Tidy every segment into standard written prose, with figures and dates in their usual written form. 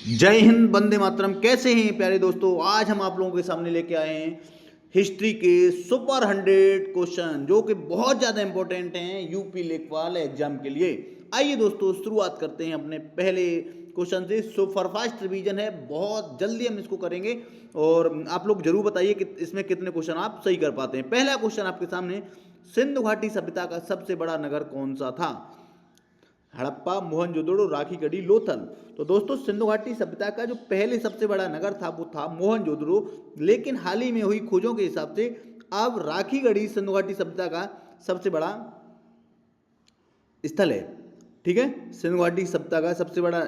जय हिंद, वंदे मातरम। कैसे हैं प्यारे दोस्तों? आज हम आप लोगों के सामने लेके आए हैं हिस्ट्री के सुपर 100 क्वेश्चन जो कि बहुत ज़्यादा इंपॉर्टेंट हैं यूपी लेखपाल एग्जाम के लिए। आइए दोस्तों, शुरुआत करते हैं अपने पहले क्वेश्चन से। सुपरफास्ट रिवीजन है, बहुत जल्दी हम इसको करेंगे और आप लोग जरूर बताइए कि इसमें कितने क्वेश्चन आप सही कर पाते हैं। पहला क्वेश्चन आपके सामने, सिंधु घाटी सभ्यता का सबसे बड़ा नगर कौन सा था? हड़प्पा, मोहनजोदड़ो, राखीगढ़ी, लोथल। तो दोस्तों, सिंधु घाटी सभ्यता का जो पहले सबसे बड़ा नगर था वो था मोहनजोदड़ो, लेकिन हाल ही में हुई खोजों के हिसाब से अब राखीगढ़ी सिंधु घाटी सभ्यता का सबसे बड़ा स्थल है। ठीक है, सिंधु घाटी सभ्यता का सबसे बड़ा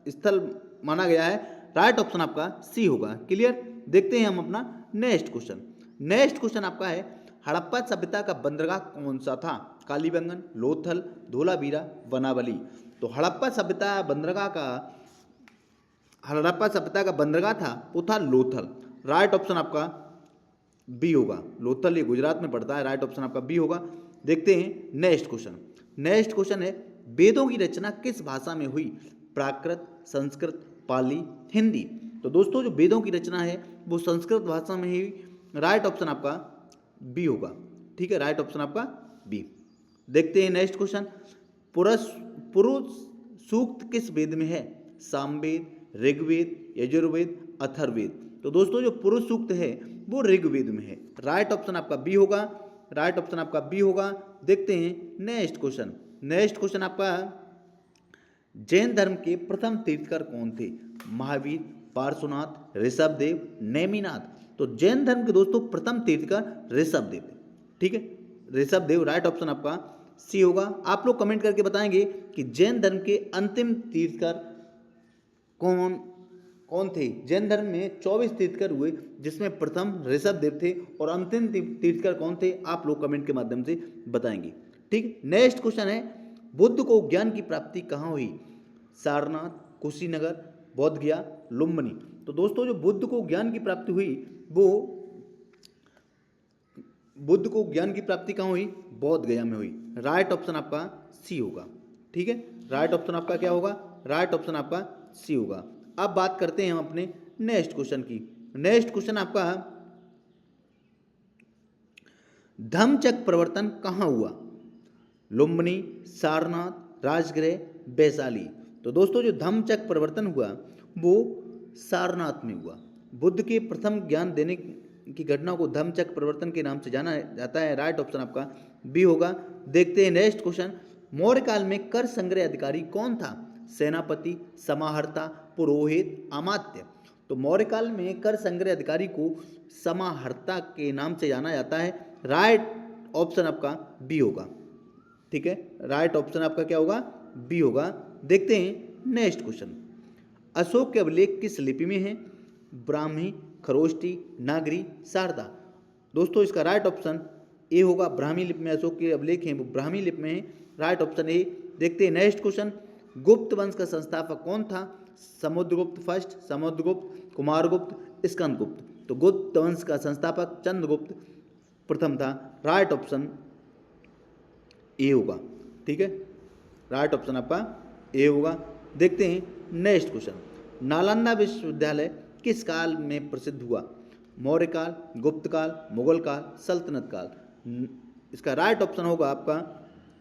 स्थल माना गया है। राइट ऑप्शन आपका सी होगा। क्लियर? देखते हैं हम अपना नेक्स्ट क्वेश्चन। नेक्स्ट क्वेश्चन आपका है, हड़प्पा सभ्यता का बंदरगाह कौन सा था? कालीबंगन, लोथल, धोलावीरा, वनावली। तो हड़प्पा सभ्यता का बंदरगाह था वो था लोथल। राइट ऑप्शन आपका बी होगा। लोथल ये गुजरात में पड़ता है। राइट ऑप्शन आपका बी होगा। देखते हैं नेक्स्ट क्वेश्चन। नेक्स्ट क्वेश्चन है, वेदों की रचना किस भाषा में हुई? प्राकृत, संस्कृत, पाली, हिंदी। तो दोस्तों, जो वेदों की रचना है वो संस्कृत भाषा में ही। राइट ऑप्शन आपका बी होगा। ठीक है, राइट ऑप्शन आपका बी। देखते हैं नेक्स्ट क्वेश्चन। पुरुष पुरुष सूक्त किस वेद में है? सामवेद, ऋग्वेद, यजुर्वेद, अथर्ववेद। तो दोस्तों, जो पुरुष सूक्त है वो ऋग्वेद में है। राइट ऑप्शन आपका बी होगा। राइट ऑप्शन आपका बी होगा। देखते हैं नेक्स्ट क्वेश्चन। नेक्स्ट क्वेश्चन आपका, जैन धर्म के प्रथम तीर्थकर कौन थे? महावीर, पार्श्वनाथ, ऋषभदेव, नेमिनाथ। तो जैन धर्म के दोस्तों प्रथम तीर्थकर ऋषभदेव थे। ठीक है, ऋषभदेव। राइट ऑप्शन आपका सी होगा। आप लोग कमेंट करके बताएंगे कि जैन धर्म के अंतिम तीर्थकर कौन कौन थे? जैन धर्म में 24 तीर्थकर हुए, जिसमें प्रथम ऋषभदेव थे और अंतिम तीर्थकर कौन थे? आप लोग कमेंट के माध्यम से बताएंगे। ठीक। नेक्स्ट क्वेश्चन है, बुद्ध को ज्ञान की प्राप्ति कहाँ हुई? सारनाथ, कुशीनगर, बोध गया, लुम्बिनी। तो दोस्तों, जो बुद्ध को ज्ञान की प्राप्ति हुई वो बुद्ध को ज्ञान की प्राप्ति कहाँ हुई? बोध गया में हुई। राइट ऑप्शन आपका सी होगा। ठीक है, राइट ऑप्शन आपका क्या होगा? राइट ऑप्शन आपका सी होगा। अब बात करते हैं हम अपने नेक्स्ट क्वेश्चन की। नेक्स्ट क्वेश्चन आपका, धम्मचक्र प्रवर्तन कहाँ हुआ? लुम्बिनी, सारनाथ, राजगृह, वैशाली। तो दोस्तों, जो धम्मचक्र प्रवर्तन हुआ वो सारनाथ में हुआ। बुद्ध के प्रथम ज्ञान देने की घटना को धम्मचक्र प्रवर्तन के नाम से जाना जाता है। राइट ऑप्शन आपका बी होगा। देखते हैं नेक्स्ट क्वेश्चन। मौर्य काल में कर संग्रह अधिकारी कौन था? सेनापति, समाहर्ता, पुरोहित, अमात्य। तो मौर्य काल में कर संग्रह अधिकारी को समाहर्ता के नाम से जाना जाता है। राइट ऑप्शन आपका बी होगा। ठीक है, राइट ऑप्शन आपका क्या होगा? बी होगा। देखते हैं नेक्स्ट क्वेश्चन। अशोक के अभिलेख किस लिपि में है? ब्राह्मी, खरोष्टी, नागरी, शारदा। दोस्तों, इसका राइट ऑप्शन ए होगा। ब्राह्मी लिपि में अशोक के अभिलेख हैं वो ब्राह्मी लिपि में है। Right option A. देखते हैं नेक्स्ट क्वेश्चन। गुप्त वंश का संस्थापक कौन था? समुद्रगुप्त फर्स्ट, समुद्रगुप्त, कुमारगुप्त, स्कंदगुप्त। तो गुप्त वंश का संस्थापक चंद्रगुप्त प्रथम था। राइट ऑप्शन ए होगा। ठीक है, राइट ऑप्शन आपका ए होगा। देखते हैं नेक्स्ट क्वेश्चन। नालंदा विश्वविद्यालय किस काल में प्रसिद्ध हुआ? मौर्य काल, गुप्त काल, मुगल काल, सल्तनत काल। इसका राइट ऑप्शन होगा आपका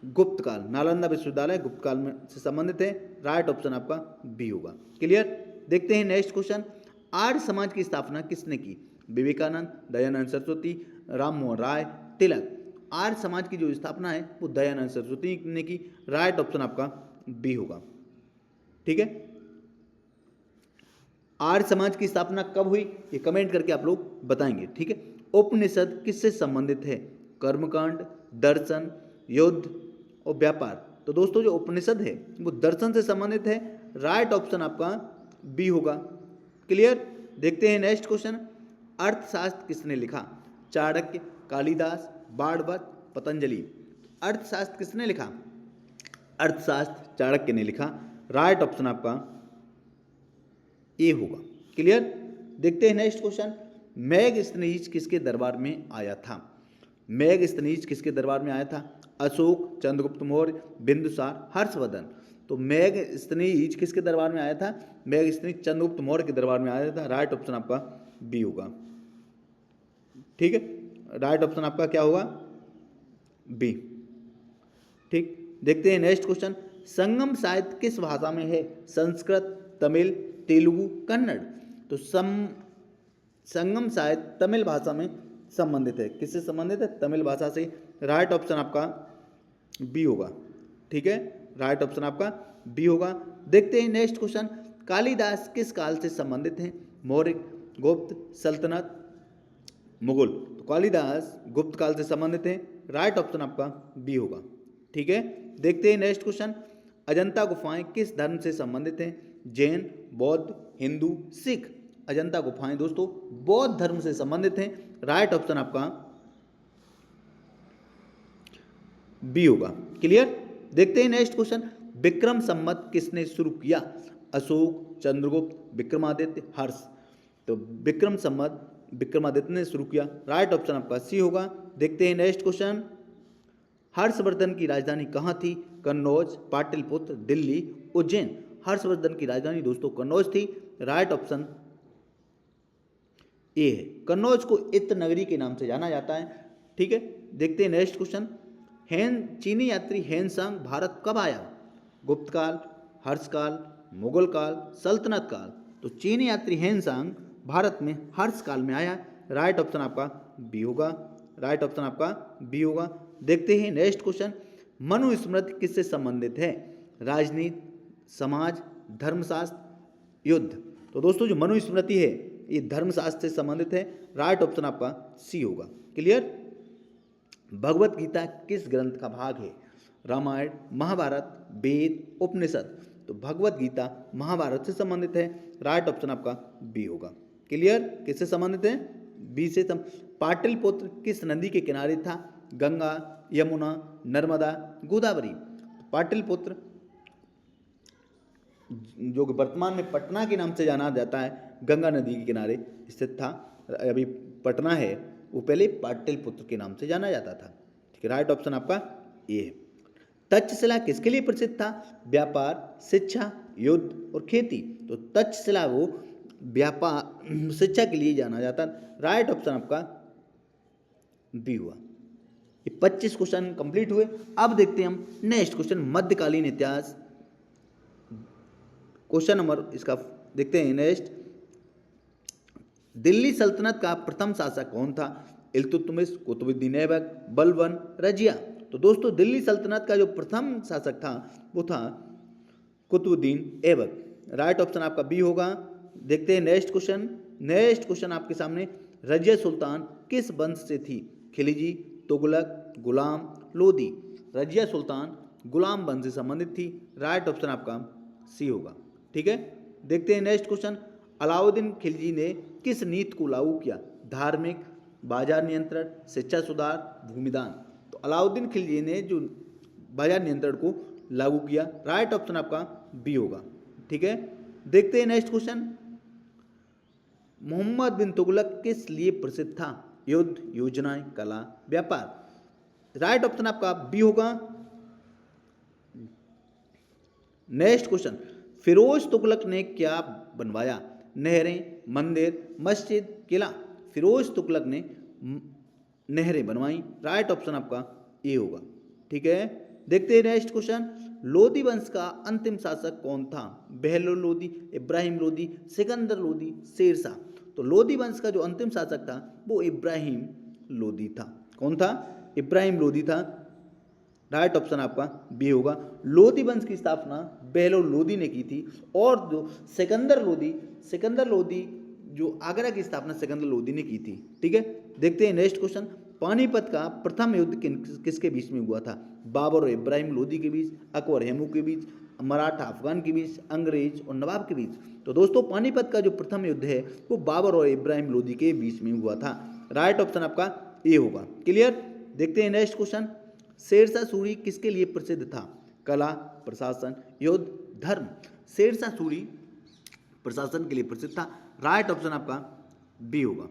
गुप्त काल। नालंदा विश्वविद्यालय गुप्त काल में से संबंधित है। राइट ऑप्शन आपका बी होगा। क्लियर? देखते हैं नेक्स्ट क्वेश्चन। आर्य समाज की स्थापना किसने की? विवेकानंद, दयानंद सरस्वती, राम मोहन राय, तिलक। आर्य समाज की जो स्थापना है वो दयानंद सरस्वती ने की। राइट ऑप्शन आपका बी होगा। ठीक है, आर्य समाज की स्थापना कब हुई ये कमेंट करके आप लोग बताएंगे। ठीक है, उपनिषद किससे संबंधित है? कर्मकांड, दर्शन, युद्ध और व्यापार। तो दोस्तों, जो उपनिषद है वो दर्शन से संबंधित है। राइट ऑप्शन आपका बी होगा। क्लियर? देखते हैं नेक्स्ट क्वेश्चन। अर्थशास्त्र किसने लिखा? चाणक्य, कालिदास, बाणभट्ट, पतंजलि। अर्थशास्त्र किसने लिखा? अर्थशास्त्र चाणक्य ने लिखा। राइट ऑप्शन आपका ए होगा। क्लियर? देखते हैं नेक्स्ट क्वेश्चन। मेगस्थनीज किसके दरबार में आया था? मेगस्थनीज किसके दरबार में आया था? अशोक, चंद्रगुप्त मौर्य, बिंदुसार, हर्षवर्धन। तो मेघस्तनीज किसके दरबार में आया था? मेघस्तनीज चंद्रगुप्त मौर्य के दरबार में आया था। राइट ऑप्शन आपका बी होगा। ठीक है, राइट ऑप्शन आपका क्या होगा? बी। ठीक, देखते हैं नेक्स्ट क्वेश्चन। संगम साहित्य किस भाषा में है? संस्कृत, तमिल, तेलुगु, कन्नड़। तो संगम साहित्य तमिल भाषा में संबंधित है। किससे संबंधित है? तमिल भाषा से। राइट ऑप्शन आपका बी होगा। ठीक है, राइट ऑप्शन आपका बी होगा। देखते हैं नेक्स्ट क्वेश्चन। कालिदास किस काल से संबंधित हैं? मौर्य, गुप्त, सल्तनत, मुगल। तो कालिदास गुप्त काल से संबंधित हैं। राइट ऑप्शन आपका बी होगा। ठीक है, देखते हैं नेक्स्ट क्वेश्चन। अजंता गुफाएं किस धर्म से संबंधित हैं? जैन, बौद्ध, हिंदू, सिख। अजंता गुफाएं दोस्तों बौद्ध धर्म से संबंधित हैं। राइट ऑप्शन आपका बी होगा। क्लियर, देखते हैं नेक्स्ट क्वेश्चन। विक्रम संवत किसने शुरू किया? अशोक, चंद्रगुप्त, विक्रमादित्य, हर्ष। तो विक्रम संवत विक्रमादित्य ने शुरू किया। राइट ऑप्शन आपका सी होगा। देखते हैं नेक्स्ट क्वेश्चन। हर्षवर्धन की राजधानी कहाँ थी? कन्नौज, पाटलिपुत्र, दिल्ली, उज्जैन। हर्षवर्धन की राजधानी दोस्तों कन्नौज थी। राइट ऑप्शन ए है। कन्नौज को इत्र नगरी के नाम से जाना जाता है। ठीक है, देखते हैं नेक्स्ट क्वेश्चन। चीनी यात्री हेनसांग भारत कब आया? गुप्त काल, हर्ष काल, मुगल काल, सल्तनत काल। तो चीनी यात्री हेनसांग भारत में हर्ष काल में आया। राइट ऑप्शन आपका बी होगा। राइट ऑप्शन आपका बी होगा। देखते हैं नेक्स्ट क्वेश्चन। मनुस्मृति किससे संबंधित है? राजनीति, समाज, धर्मशास्त्र, युद्ध। तो दोस्तों जो मनुस्मृति है ये धर्मशास्त्र से संबंधित है। राइट ऑप्शन आपका सी होगा। क्लियर, भगवत गीता किस ग्रंथ का भाग है? रामायण, महाभारत, वेद, उपनिषद। तो भगवत गीता महाभारत से संबंधित है। राइट ऑप्शन आपका बी होगा। क्लियर, किससे संबंधित है? बी से। पाटलिपुत्र किस नदी के किनारे था? गंगा, यमुना, नर्मदा, गोदावरी। पाटलिपुत्र जो कि वर्तमान में पटना के नाम से जाना जाता है, गंगा नदी के किनारे स्थित था। अभी पटना है, वो पहले पाटलिपुत्र के नाम से जाना जाता था। ठीक है, राइट ऑप्शन आपका ए है। तक्षशिला किसके लिए प्रसिद्ध था? व्यापार, शिक्षा, युद्ध और खेती। तो तक्षशिला वो व्यापार शिक्षा के लिए जाना जाता। राइट ऑप्शन आपका बी हुआ। ये 25 क्वेश्चन कंप्लीट हुए। अब देखते हैं हम नेक्स्ट क्वेश्चन, मध्यकालीन इतिहास। क्वेश्चन नंबर इसका देखते हैं नेक्स्ट। दिल्ली सल्तनत का प्रथम शासक कौन था? इल्तुतमिश, कुतुबुद्दीन ऐबक, बलबन, रजिया। तो दोस्तों दिल्ली सल्तनत का जो प्रथम शासक था वो था कुतुबुद्दीन ऐबक। राइट ऑप्शन आपका बी होगा। देखते हैं नेक्स्ट क्वेश्चन। नेक्स्ट क्वेश्चन आपके सामने। रजिया सुल्तान किस वंश से थी? खिलजी, तुगलक, गुलाम, लोदी। रजिया सुल्तान गुलाम वंश से संबंधित थी। राइट ऑप्शन आपका सी होगा। ठीक है, देखते हैं नेक्स्ट क्वेश्चन। अलाउद्दीन खिलजी ने किस नीति को लागू किया? धार्मिक, बाजार नियंत्रण, शिक्षा सुधार, भूमिदान। तो अलाउद्दीन खिलजी ने जो बाजार नियंत्रण को लागू किया। राइट ऑप्शन आपका बी होगा। ठीक है, देखते हैं नेक्स्ट क्वेश्चन। मोहम्मद बिन तुगलक किस लिए प्रसिद्ध था? युद्ध, योजनाएं, कला, व्यापार। राइट ऑप्शन आपका बी होगा। Next question. फिरोज तुगलक ने क्या बनवाया? नहरें, मंदिर, मस्जिद, किला। फिरोज तुगलक ने नहरें बनवाई। राइट ऑप्शन आपका ए होगा। ठीक है, देखते हैं नेक्स्ट क्वेश्चन। लोदी वंश का अंतिम शासक कौन था? बहलोल लोदी, इब्राहिम लोदी, सिकंदर लोदी, शेरशाह। तो लोदी वंश का जो अंतिम शासक था वो इब्राहिम लोदी था। कौन था? इब्राहिम लोदी था। राइट ऑप्शन आपका बी होगा। लोदी वंश की स्थापना बहलोल लोदी ने की थी। और जो सिकंदर लोदी जो आगरा की स्थापना सिकंदर लोदी ने की थी। ठीक है, देखते हैं नेक्स्ट क्वेश्चन। पानीपत का प्रथम युद्ध किसके बीच में हुआ था? बाबर और इब्राहिम लोदी के बीच, अकबर हेमू के बीच, मराठा अफगान के बीच, अंग्रेज और नवाब के बीच। तो दोस्तों पानीपत का जो प्रथम युद्ध है वो बाबर और इब्राहिम लोदी के बीच में हुआ था। राइट ऑप्शन आपका ए होगा। क्लियर, देखते हैं नेक्स्ट क्वेश्चन। शेरशाह सूरी किसके लिए प्रसिद्ध था? कला, प्रशासन, युद्ध, धर्म। शेरशाह सूरी प्रशासन के लिए प्रसिद्ध था। राइट ऑप्शन आपका बी होगा।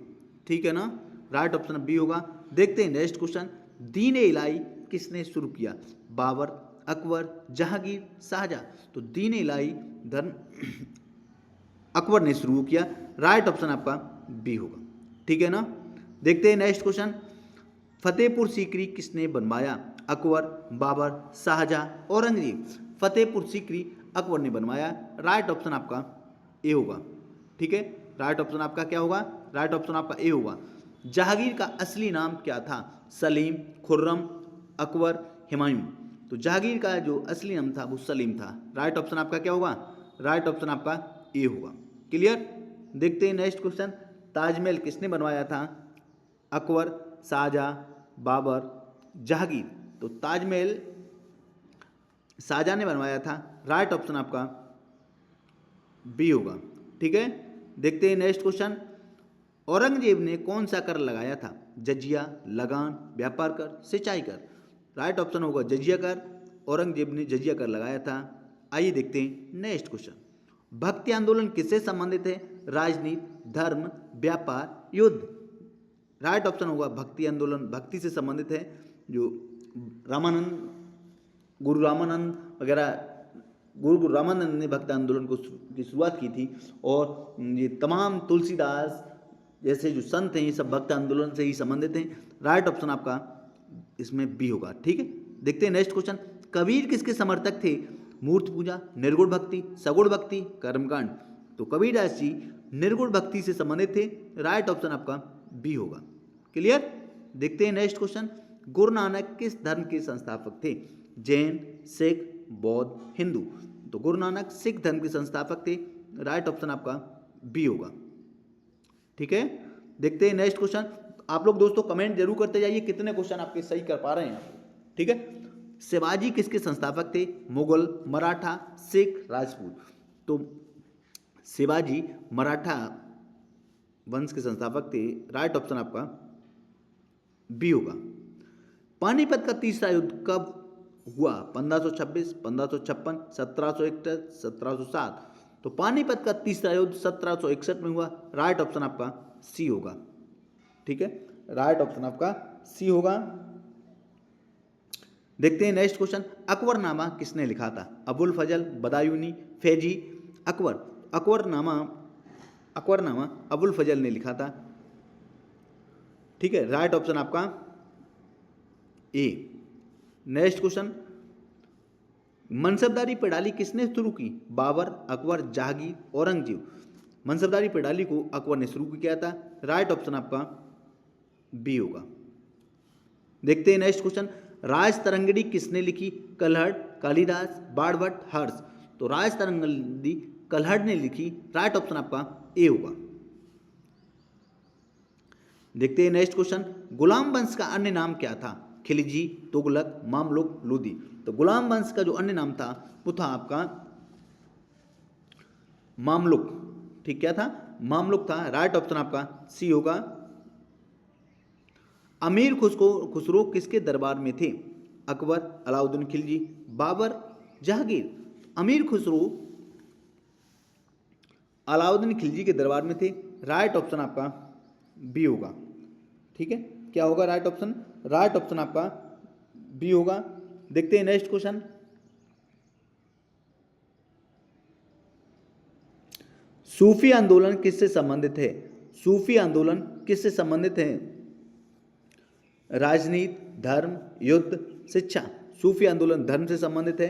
ठीक है ना, राइट ऑप्शन बी होगा। देखते हैं नेक्स्ट क्वेश्चन। दीन-ए-इलाही किसने शुरू किया? बाबर, अकबर, जहांगीर, शाहजहां। तो दीन इलाही धर्म अकबर ने शुरू किया। राइट ऑप्शन आपका बी होगा। ठीक है ना। देखते हैं नेक्स्ट क्वेश्चन। फतेहपुर सीकरी किसने बनवाया? अकबर, बाबर, शाहजहां, औरंगजेब। फतेहपुर सीकरी अकबर ने बनवाया। राइट ऑप्शन आपका ए होगा। ठीक है, राइट ऑप्शन आपका क्या होगा? राइट ऑप्शन आपका ए होगा। जहांगीर का असली नाम क्या था? सलीम, खुर्रम, अकबर, हुमायूं। तो जहांगीर का जो असली नाम था वो सलीम था। राइट ऑप्शन आपका क्या होगा? राइट ऑप्शन आपका ए होगा। क्लियर। देखते हैं नेक्स्ट क्वेश्चन। ताजमहल किसने बनवाया था? अकबर, शाहजहां, बाबर, जहांगीर। तो ताजमहल शाहजहां ने बनवाया था। राइट ऑप्शन आपका बी होगा। ठीक है। देखते हैं नेक्स्ट क्वेश्चन। औरंगजेब ने कौन सा कर लगाया था? जजिया, लगान, व्यापार कर, सिंचाई कर। राइट ऑप्शन होगा जजिया कर। औरंगजेब ने जजिया कर लगाया था। आइए देखते हैं नेक्स्ट क्वेश्चन। भक्ति आंदोलन किससे संबंधित है? राजनीति, धर्म, व्यापार, युद्ध। राइट ऑप्शन होगा भक्ति आंदोलन भक्ति से संबंधित है। जो रामानंद, गुरु रामानंद वगैरह, गुरु रामानंद ने भक्ति आंदोलन की शुरुआत की थी। और ये तमाम तुलसीदास जैसे जो संत हैं ये सब भक्ति आंदोलन से ही संबंधित हैं। राइट ऑप्शन आपका इसमें बी होगा। ठीक है। देखते हैं नेक्स्ट क्वेश्चन। कबीर किसके समर्थक थे? मूर्ति पूजा, निर्गुण भक्ति, सगुण भक्ति, कर्मकांड। तो कबीरदास जी निर्गुण भक्ति से संबंधित थे। राइट ऑप्शन आपका बी होगा। क्लियर। देखते हैं नेक्स्ट क्वेश्चन। गुरु नानक किस धर्म के संस्थापक थे? जैन, सिख, बौद्ध, हिंदू। तो गुरु नानक सिख धर्म के संस्थापक थे। राइट ऑप्शन आपका बी होगा। ठीक है। देखते हैं नेक्स्ट क्वेश्चन। आप लोग दोस्तों कमेंट जरूर करते जाइए कितने क्वेश्चन आपके सही कर पा रहे हैं आप। ठीक है। शिवाजी किसके संस्थापक थे? मुगल, मराठा, सिख, राजपूत। तो शिवाजी मराठा वंश के संस्थापक थे। राइट ऑप्शन आपका बी होगा। पानीपत का तीसरा युद्ध कब हुआ? 1526, 1556, 1761, 1707। तो पानीपत का तीसरा युद्ध 1761 में हुआ। राइट ऑप्शन आपका सी होगा। ठीक है, राइट ऑप्शन आपका सी होगा। देखते हैं नेक्स्ट क्वेश्चन। अकबरनामा किसने लिखा था? अबुल फजल, बदायूनी, फैजी, अकबर। अकबरनामा अबुल फजल ने लिखा था। ठीक है, राइट ऑप्शन आपका ए। Next question. मनसबदारी प्रणाली किसने शुरू की? बाबर, अकबर, जहांगीर, औरंगजेब। मनसबदारी प्रणाली को अकबर ने शुरू किया था। राइट ऑप्शन आपका बी होगा। देखते हैं नेक्स्ट क्वेश्चन। राज तरंगिणी किसने लिखी? कल्हड़, कालिदास, बाणभट्ट, हर्ष। तो राज तरंगिणी कल्हड़ ने लिखी। राइट ऑप्शन आपका ए होगा। देखते हैं नेक्स्ट क्वेश्चन। गुलाम वंश का अन्य नाम क्या था? खिलजी, तुगलक, मामलुक, लोदी। तो गुलाम वंश का जो अन्य नाम था वो था आपका मामलुक। ठीक, क्या था? मामलुक था। राइट ऑप्शन आपका सी होगा। अमीर खुसरो किसके दरबार में थे? अकबर, अलाउद्दीन खिलजी, बाबर, जहांगीर। अमीर खुसरो अलाउद्दीन खिलजी के दरबार में थे। राइट ऑप्शन आपका बी होगा। ठीक है, क्या होगा राइट ऑप्शन? राइट ऑप्शन आपका बी होगा। देखते हैं नेक्स्ट क्वेश्चन। सूफी आंदोलन किससे संबंधित है? सूफी आंदोलन किससे संबंधित है? राजनीति, धर्म, युद्ध, शिक्षा। सूफी आंदोलन धर्म से संबंधित है।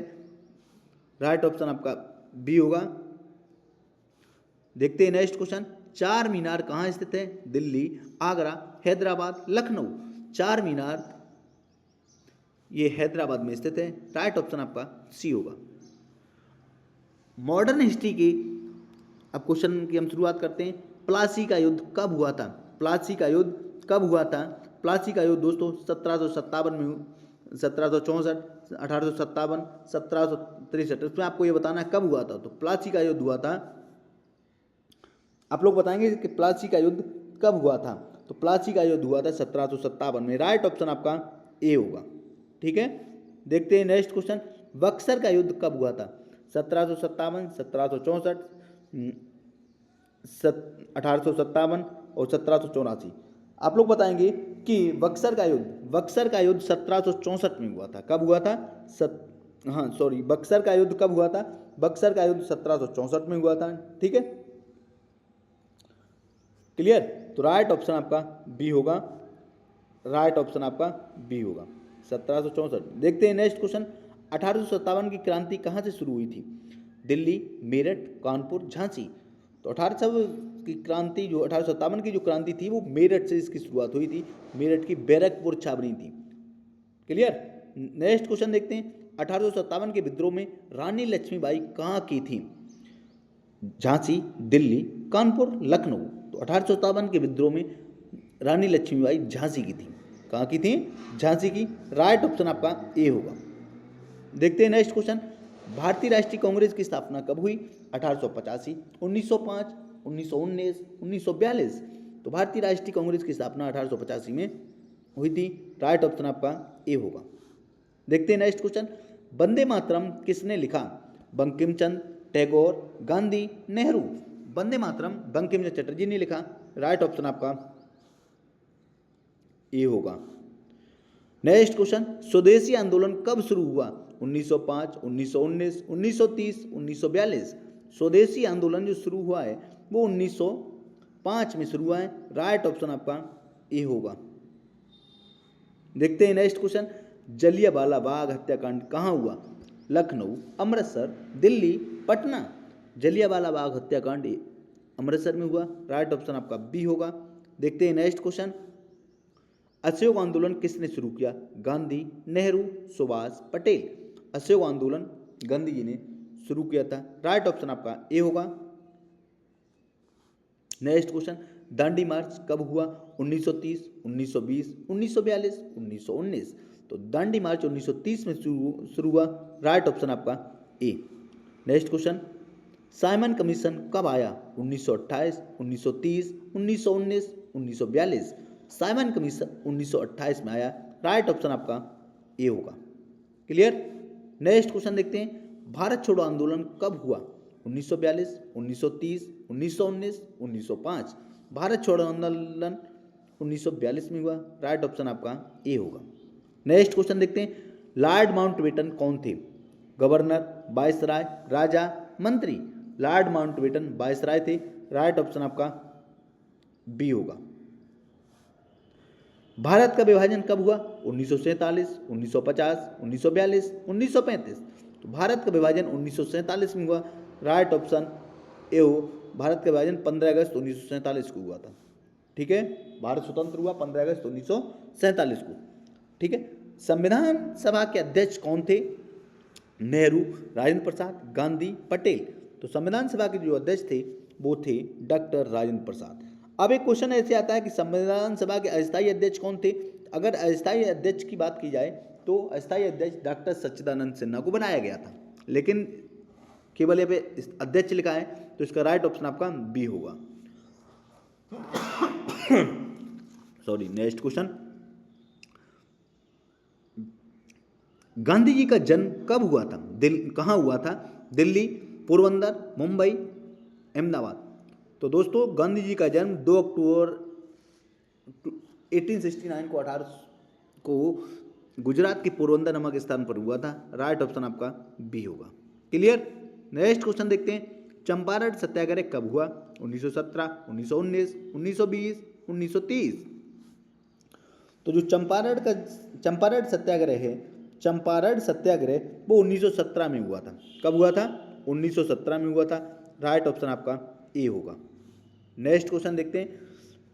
राइट ऑप्शन आपका बी होगा। देखते हैं नेक्स्ट क्वेश्चन। चार मीनार कहाँ स्थित है? दिल्ली, आगरा, हैदराबाद, लखनऊ। चार मीनार ये हैदराबाद में स्थित है। राइट ऑप्शन आपका सी होगा। मॉडर्न हिस्ट्री की अब क्वेश्चन की हम शुरुआत करते हैं। प्लासी का युद्ध कब हुआ था? प्लासी का युद्ध कब हुआ था? प्लासी का युद्ध दोस्तों 1757 में, 1764, 1857, 1763। उसमें आपको ये बताना है कब हुआ था। तो प्लासी का युद्ध हुआ था, आप लोग बताएंगे कि प्लासी का युद्ध कब हुआ था। तो प्लासी का युद्ध हुआ था 1757 में। राइट ऑप्शन आपका ए होगा। ठीक है, देखते हैं नेक्स्ट क्वेश्चन। बक्सर का युद्ध कब हुआ था? 1757, 1764, 1857 और 1784। आप लोग बताएंगे कि बक्सर का युद्ध 1764 में हुआ था। कब हुआ था? हाँ सॉरी, बक्सर का युद्ध कब हुआ था? बक्सर का युद्ध 1764 में हुआ था। ठीक है, क्लियर। तो राइट ऑप्शन आपका बी होगा, राइट ऑप्शन आपका बी होगा 1764। देखते हैं नेक्स्ट क्वेश्चन। 1857 की क्रांति कहाँ से शुरू हुई थी? दिल्ली, मेरठ, कानपुर, झांसी। तो 1800 की क्रांति, जो 1857 की जो क्रांति थी वो मेरठ से इसकी शुरुआत हुई थी। मेरठ की बैरकपुर छावनी थी। क्लियर। नेक्स्ट क्वेश्चन देखते हैं। 1857 के विद्रोह में रानी लक्ष्मीबाई कहाँ की थी? झांसी, दिल्ली, कानपुर, लखनऊ। तो 1857 के विद्रोह में रानी लक्ष्मीबाई झांसी की थी। कहाँ की थी? झांसी की। राइट ऑप्शन आपका ए होगा। देखते हैं नेक्स्ट क्वेश्चन। भारतीय राष्ट्रीय कांग्रेस की स्थापना कब हुई? 1885, 1905, 1919, 1942। तो भारतीय राष्ट्रीय कांग्रेस की स्थापना 1885 में हुई थी। राइट ऑप्शन आपका ए होगा। देखते हैं नेक्स्ट क्वेश्चन। वंदे मातरम किसने लिखा? बंकिम चंद्र, टैगोर, गांधी, नेहरू। वंदे मातरम बंकिम चंद्र चटर्जी ने लिखा। राइट ऑप्शन आपका ए होगा। Next question. स्वदेशी आंदोलन कब शुरू हुआ? 1905, 1919, 1930, 1942। स्वदेशी आंदोलन जो शुरू हुआ है वो 1905 में शुरू हुआ है। राइट ऑप्शन आपका ए होगा। देखते हैं नेक्स्ट क्वेश्चन। जलियांवाला बाग हत्याकांड कहाँ हुआ? लखनऊ, अमृतसर, दिल्ली, पटना। जलियांवाला बाग हत्याकांड अमृतसर में हुआ। राइट ऑप्शन आपका बी होगा। देखते हैं नेक्स्ट क्वेश्चन। असहयोग आंदोलन किसने शुरू किया? गांधी, नेहरू, सुभाष, पटेल। असहयोग आंदोलन गांधी जी ने शुरू किया था। राइट ऑप्शन आपका ए होगा। Next question. दांडी मार्च कब हुआ? 1930, 1920, 1942, 1919। तो दांडी मार्च 1930 में शुरू हुआ। राइट ऑप्शन आपका A. Next question. Simon commission कब आया? 1928, 1930, 1919, 1942। साइमन कमीशन 1928 में आया। राइट ऑप्शन आपका ए होगा। क्लियर। नेक्स्ट क्वेश्चन देखते हैं। भारत छोड़ो आंदोलन कब हुआ? 1942, 1930, 1919, 1905। भारत छोड़ो आंदोलन 1942 में हुआ। राइट ऑप्शन आपका ए होगा। नेक्स्ट क्वेश्चन देखते हैं। लॉर्ड माउंटबेटन कौन थे? गवर्नर, वायसराय, राजा, मंत्री। लॉर्ड माउंटबेटन वायसराय थे। राइट ऑप्शन आपका बी होगा। भारत का विभाजन कब हुआ? 1947, 1950, 1942, 1935। तो भारत का विभाजन 1947 में हुआ। राइट ऑप्शन ए हो। भारत का विभाजन 15 अगस्त 1947 को हुआ था। ठीक है, भारत स्वतंत्र हुआ 15 अगस्त 1947 को। ठीक है। संविधान सभा के अध्यक्ष कौन थे? नेहरू, राजेंद्र प्रसाद, गांधी, पटेल। तो संविधान सभा के जो अध्यक्ष थे वो थे डॉक्टर राजेंद्र प्रसाद। अब एक क्वेश्चन ऐसे आता है कि संविधान सभा के अस्थायी अध्यक्ष कौन थे? अगर अस्थायी अध्यक्ष की बात की जाए तो अस्थायी अध्यक्ष डॉक्टर सच्चिदानंद सिन्हा को बनाया गया था, लेकिन केवल यहाँ पे अध्यक्ष लिखा है, तो इसका राइट ऑप्शन आपका बी होगा। Sorry. Next question. Gandhi ji का जन्म कब हुआ था? कहाँ हुआ था? दिल्ली, पोरबंदर, मुंबई, अहमदाबाद। तो दोस्तों गांधी जी का जन्म 2 अक्टूबर 1869 को गुजरात के पोरबंदर नामक स्थान पर हुआ था। राइट ऑप्शन आपका बी होगा। क्लियर। नेक्स्ट क्वेश्चन देखते हैं। चंपारण सत्याग्रह कब हुआ? 1917, 1919, 1920, 1930। तो जो चंपारण सत्याग्रह है, चंपारण सत्याग्रह वो 1917 में हुआ था। कब हुआ था? 1917 में हुआ था। राइट ऑप्शन आपका ए होगा। नेक्स्ट क्वेश्चन देखते हैं।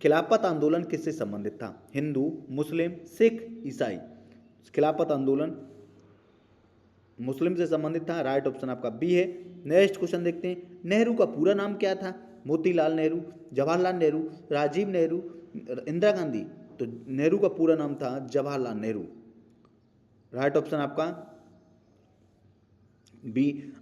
खिलाफत आंदोलन किससे संबंधित था? हिंदू, मुस्लिम, सिख, ईसाई। खिलाफत आंदोलन मुस्लिम से संबंधित था। राइट ऑप्शन आपका बी है। नेक्स्ट क्वेश्चन देखते हैं। नेहरू का पूरा नाम क्या था? मोतीलाल नेहरू, जवाहरलाल नेहरू, राजीव नेहरू, इंदिरा गांधी। तो नेहरू का पूरा नाम था जवाहरलाल नेहरू। राइट ऑप्शन आपका बी।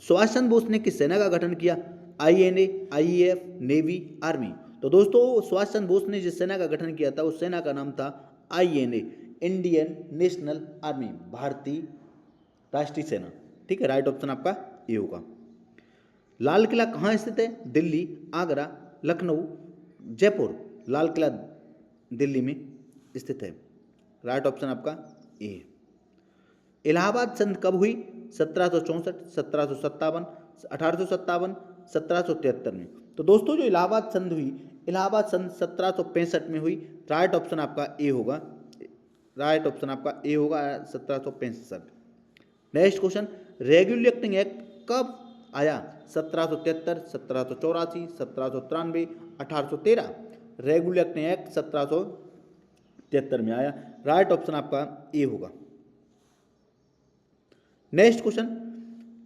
सुभाष चंद्र बोस ने किस सेना का गठन किया? INA, IAF, navy, army. तो दोस्तों सुभाष चंद्र बोस ने जिस सेना का गठन किया था उस सेना का नाम था INA, इंडियन नेशनल आर्मी, भारतीय राष्ट्रीय सेना। ठीक है, राइट ऑप्शन आपका ए होगा। लाल किला कहाँ स्थित है? दिल्ली, आगरा, लखनऊ, जयपुर। लाल किला दिल्ली में स्थित है। राइट ऑप्शन आपका ए है। इलाहाबाद संधि कब हुई? 1764, 1757, 1857, 1773 में। तो दोस्तों जो इलाहाबाद संधि हुई, इलाहाबाद संधि 1765 में हुई। राइट ऑप्शन आपका ए होगा, राइट ऑप्शन आपका ए होगा 1765। नेक्स्ट क्वेश्चन, रेगुलेटिंग एक्ट कब आया? 1773, 1784, 1793, 1813। रेगुलेटिंग एक्ट 1773 में आया। राइट ऑप्शन आपका ए होगा। Next question,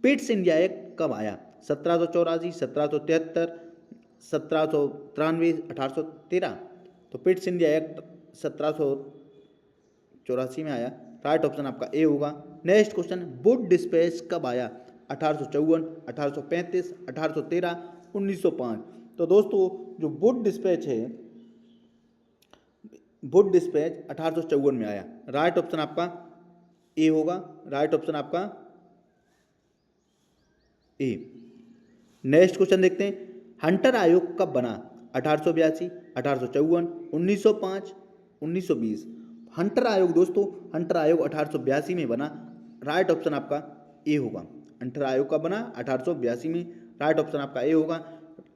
Pitt's India act कब आया? 1784, 1773, 1793, 1813। तो पिट्स इंडिया एक्ट 1784 में आया। राइट ऑप्शन आपका ए होगा। नेक्स्ट क्वेश्चन, वुड डिस्पैच कब आया? 1854, 1835, 1813, 1905। तो दोस्तों जो वुड डिस्पैच है, वुड डिस्पैच 1854 में आया। राइट ऑप्शन आपका ए होगा। राइट ऑप्शन आपका ए। नेक्स्ट क्वेश्चन देखते हैं, हंटर आयोग कब बना? 1882, 1854, 1905, 1920। हंटर आयोग दोस्तों, हंटर आयोग 1882 में बना। राइट ऑप्शन आपका ए होगा। हंटर आयोग कब बना? 1882 में। राइट ऑप्शन आपका ए होगा।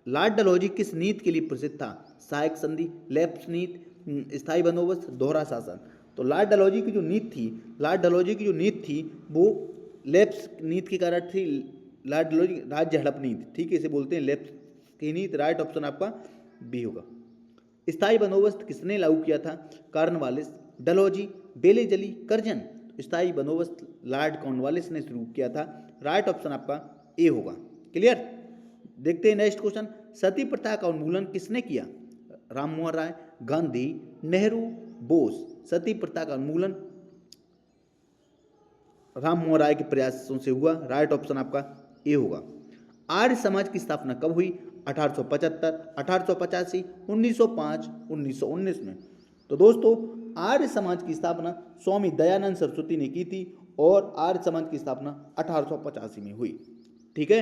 लॉर्ड डलहौजी किस नीति के लिए प्रसिद्ध था? सहायक संधि, लैप्स नीति, स्थायी बंदोबस्त, दोहरा शासन। तो लॉर्ड डलहौजी की जो नीति थी, लॉर्ड डलहौजी की जो नीति थी वो लैप्स नीति के कारण थी। लॉर्ड डलहौजी राज्य हड़प नीति, ठीक है, इसे बोलते हैं लैप्स की नीति। राइट ऑप्शन आपका बी होगा। स्थायी बंदोबस्त किसने लागू किया था? कॉर्नवालिस, डलहौजी, बेलेजली, कर्जन। स्थायी बंदोबस्त लॉर्ड कॉर्नवालिस ने शुरू किया था। राइट ऑप्शन आपका ए होगा। क्लियर। देखते हैं नेक्स्ट क्वेश्चन, सती प्रथा का उन्मूलन किसने किया? राम मोहन राय, गांधी, नेहरू, बोस। सती प्रथा का उन्मूलन राम मोहन राय के प्रयासों से हुआ। राइट ऑप्शन आपका ए होगा। आर्य समाज की स्थापना कब हुई? 1875, 1885, 1905, 1919 में। तो दोस्तों आर्य समाज की स्थापना स्वामी दयानंद सरस्वती ने की थी और आर्य समाज की स्थापना 1885 में हुई। ठीक है,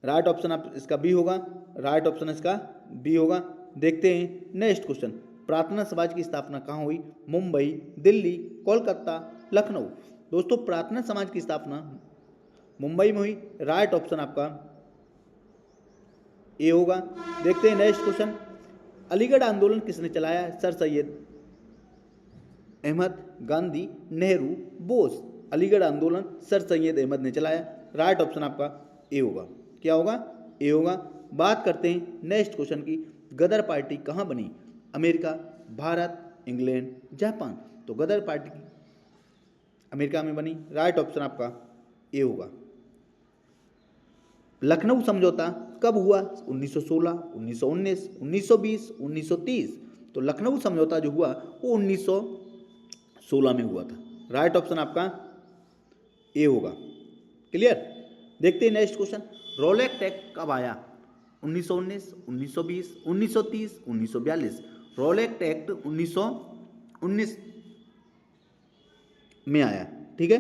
राइट ऑप्शन आप इसका बी होगा। राइट ऑप्शन इसका बी होगा। देखते हैं नेक्स्ट क्वेश्चन, प्रार्थना समाज की स्थापना कहाँ हुई? मुंबई, दिल्ली, कोलकाता, लखनऊ। दोस्तों प्रार्थना समाज की स्थापना मुंबई में हुई। राइट ऑप्शन आपका ए होगा। देखते हैं नेक्स्ट क्वेश्चन, अलीगढ़ आंदोलन किसने चलाया? सर सैयद अहमद, गांधी, नेहरू, बोस। अलीगढ़ आंदोलन सर सैयद अहमद ने चलाया। राइट ऑप्शन आपका ए होगा। क्या होगा? ए होगा। बात करते हैं नेक्स्ट क्वेश्चन की, गदर पार्टी कहाँ बनी? America, Bharat, England, Japan. तो गदर पार्टी अमेरिका में बनी। राइट ऑप्शन आपका ए होगा। लखनऊ समझौता कब हुआ? 1916, 1919, 1920, 1930। तो लखनऊ समझौता जो हुआ वो 1916 में हुआ था। राइट ऑप्शन आपका ए होगा। क्लियर। देखते हैं नेक्स्ट क्वेश्चन, रोलेक्ट एक्ट कब आया? 1919, 1920, 1930, 1942। रोलेक्ट एक्ट 1919 में आया। ठीक है,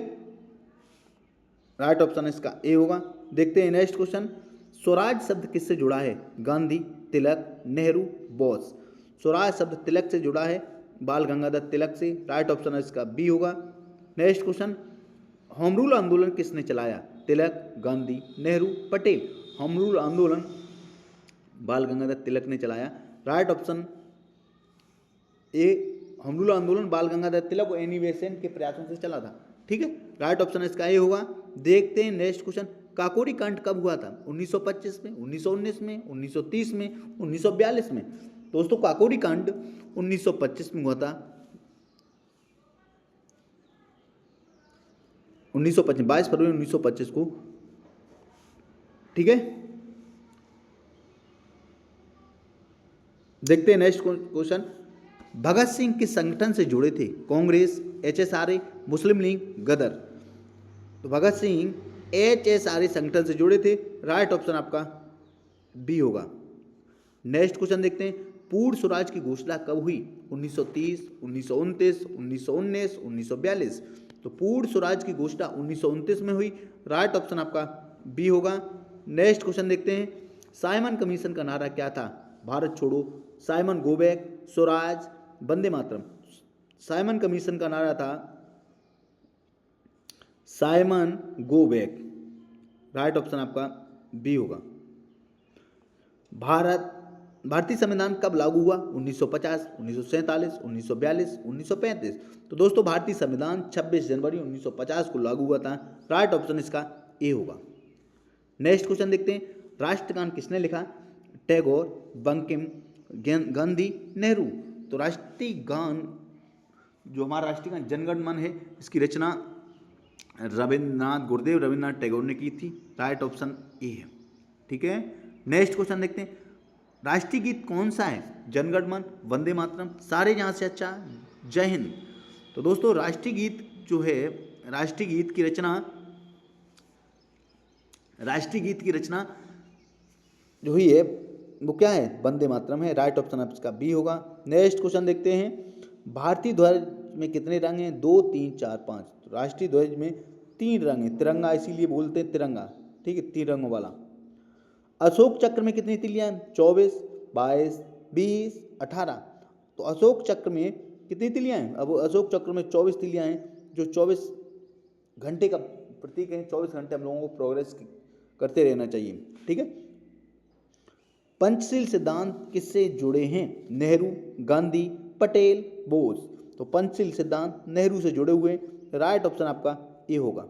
राइट ऑप्शन इसका ए होगा। देखते हैं नेक्स्ट क्वेश्चन, स्वराज शब्द किससे जुड़ा है? गांधी, तिलक, नेहरू, बोस। स्वराज शब्द तिलक से जुड़ा है, बाल गंगाधर तिलक से। राइट ऑप्शन इसका बी होगा। नेक्स्ट क्वेश्चन, होम रूल आंदोलन किसने चलाया? तिलक, गांधी, नेहरू, पटेल। होम रूल आंदोलन बाल गंगाधर तिलक ने चलाया। Right option A, home rule आंदोलन बाल गंगाधर तिलक और एनी बेसेंट के प्रयासों से चला था। ठीक है, राइट ऑप्शन इसका ए होगा। देखते हैं नेक्स्ट क्वेश्चन, काकोरी कांड कब हुआ था? 1925 में, 1919 में, 1930 में, 1942 में। दोस्तों काकोरी कांड 1925 में हुआ था। 1925, 22 फरवरी 1925 को। ठीक है, देखते हैं नेक्स्ट क्वेश्चन, भगत सिंह किस संगठन से जुड़े थे? कांग्रेस, HSRA, मुस्लिम लीग, गदर। तो भगत सिंह HSRA संगठन से जुड़े थे। राइट ऑप्शन आपका बी होगा। नेक्स्ट क्वेश्चन देखते हैं, पूर्ण स्वराज की घोषणा कब हुई? 1930, 1929, 1919, 1942। तो पूर्ण स्वराज की घोषणा 1929 में हुई। राइट ऑप्शन आपका बी होगा। नेक्स्ट क्वेश्चन देखते हैं, साइमन कमीशन का नारा क्या था? भारत छोड़ो, Simon go back, Swaraj, Vande Mataram. Simon commission का नारा था साइमन गोबैक, राइट ऑप्शन आपका बी होगा। भारतीय संविधान कब लागू हुआ? 1950, 1947, 1942, 1935। तो दोस्तों भारतीय संविधान 26 जनवरी 1950 को लागू हुआ था। राइट ऑप्शन इसका ए होगा। नेक्स्ट क्वेश्चन देखते हैं, राष्ट्रगान किसने लिखा? टैगोर, बंकिम, गांधी, नेहरू। तो राष्ट्रीय गान जो हमारा राष्ट्रीय गान जनगण मन है, इसकी रचना गुरुदेव रविन्द्रनाथ टैगोर ने की थी। राइट ऑप्शन ए है। ठीक है, नेक्स्ट क्वेश्चन देखते हैं, राष्ट्रीय गीत कौन सा है? जनगण मन, वंदे मातरम, सारे जहां से अच्छा, जय हिंद। तो दोस्तों राष्ट्रीय गीत जो है, राष्ट्रीय गीत की रचना जो हुई है वो क्या है? वंदे मातरम है। राइट ऑप्शन आप इसका बी होगा। नेक्स्ट क्वेश्चन देखते हैं, भारतीय ध्वज में कितने रंग हैं? 2, 3, 4, 5। तो राष्ट्रीय ध्वज में 3 रंग हैं, तिरंगा इसीलिए बोलते हैं तिरंगा। ठीक है, 3 रंगों वाला। अशोक चक्र में कितनी तिलियां हैं? 24, 22, 20, 18। तो अशोक चक्र में कितनी तिलियां हैं? अब अशोक चक्र में 24 तिलियां हैं, जो 24 घंटे का प्रतीक है। 24 घंटे हम लोगों को प्रोग्रेस करते रहना चाहिए। ठीक है, पंचशील सिद्धांत किससे जुड़े हैं? नेहरू, गांधी, पटेल, बोस। तो पंचशील सिद्धांत नेहरू से जुड़े हुए। राइट ऑप्शन आपका ए होगा।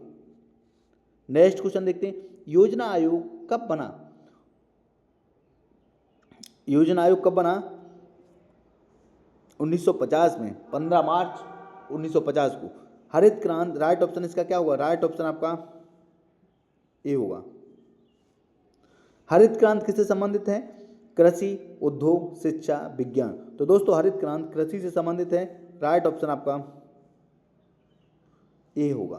नेक्स्ट क्वेश्चन देखते हैं, योजना आयोग कब बना? योजना आयोग कब बना? 1950 में, 15 मार्च 1950 को। हरित क्रांति, राइट ऑप्शन इसका क्या होगा? राइट ऑप्शन आपका ए होगा। हरित क्रांति किससे संबंधित है? कृषि, उद्योग, शिक्षा, विज्ञान। तो दोस्तों हरित क्रांति कृषि से संबंधित है। राइट ऑप्शन आपका ए होगा।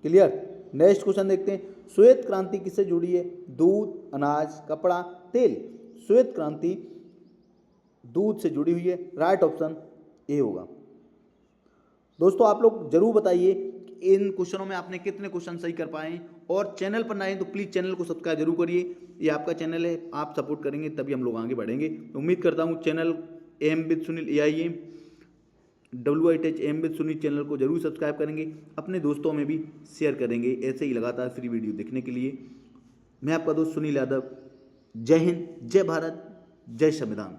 क्लियर। नेक्स्ट क्वेश्चन देखते हैं, श्वेत क्रांति किससे जुड़ी है? दूध, अनाज, कपड़ा, तेल। श्वेत क्रांति दूध से जुड़ी हुई है। राइट ऑप्शन ए होगा। दोस्तों आप लोग जरूर बताइए कि इन क्वेश्चनों में आपने कितने क्वेश्चन सही कर पाए, और चैनल पर नए हैं तो प्लीज़ चैनल को सब्सक्राइब जरूर करिए। ये आपका चैनल है, आप सपोर्ट करेंगे तभी हम लोग आगे बढ़ेंगे। उम्मीद करता हूँ channel AIM with Sunil AIM WITH AIM with Sunil channel को जरूर सब्सक्राइब करेंगे, अपने दोस्तों में भी शेयर करेंगे ऐसे ही लगातार फ्री वीडियो देखने के लिए। मैं आपका दोस्त सुनील यादव। जय हिंद, जय भारत, जय संविधान।